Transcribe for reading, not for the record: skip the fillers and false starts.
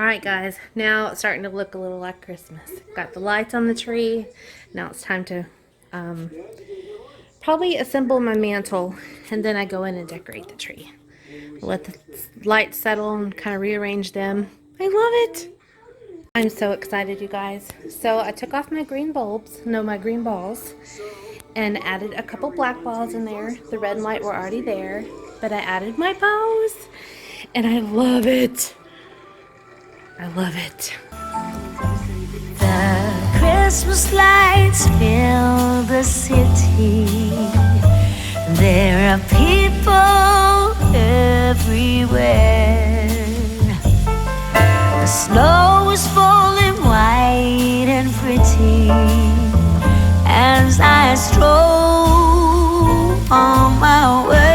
Alright guys, now it's starting to look a little like Christmas. Got the lights on the tree. Now it's time to probably assemble my mantle, and then I go in and decorate the tree. Let the lights settle and kind of rearrange them. I love it! I'm so excited, you guys. So I took off my green bulbs, my green balls, and added a couple black balls in there. The red and white were already there, but I added my bows, and I love it. I love it. The Christmas lights fill the city. There are people everywhere. The snow is falling white and pretty as I stroll on my way.